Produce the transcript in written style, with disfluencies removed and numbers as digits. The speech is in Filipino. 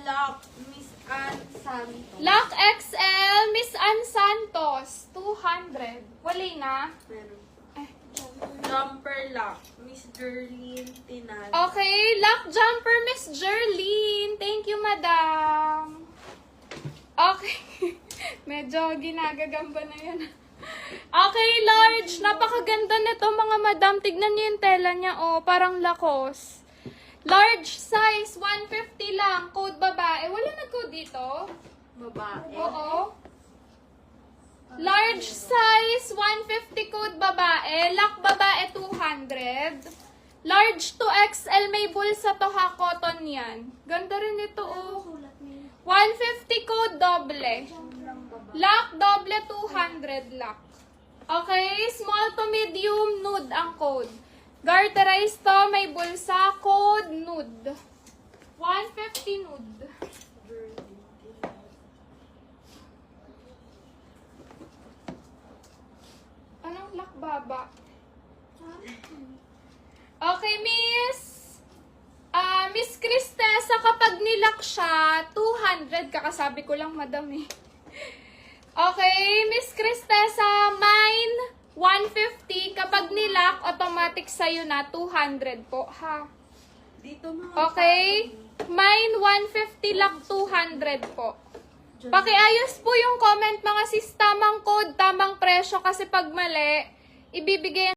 Lock, Miss Ann Santos. Lock XL, Miss Ann Santos, 200. Wala na? Meron. Eh, Jumper lock, Miss Gerlyn Tinal. okay, lock jumper, Miss Jerlyn. Thank you, madam. Okay. Medyo ginagagamba na yan. Okay, large. Napakaganda nito, mga madam. Tignan niyo yung tela niya, oh. Parang lakos. Large size, 150 lang. Code babae. Wala nag-code dito? Babae. Oo. Large size, 150 code babae. Lock babae, 200. Large to XL, may bulsa to ha. Cotton yan. Ganda rin ito, oh. 150 code doble. Lock doble, 200 lock. Okay, small to medium, nude ang code. Garterized to, may bulsa, code, nude. 150 nude. Anong lock baba? Okay, Miss. Miss Cristesa, kapag nilock siya, 200. Kakasabi ko lang, madam eh. Okay, Miss Cristesa, mine, 150. Kapag nilock, automatic sa'yo na, 200 po, ha? Dito mga Okay? Mine, 150 lock, 200 po. Pakiayos po yung comment, mga sis. Tamang code, tamang presyo. Kasi pag mali, ibibigay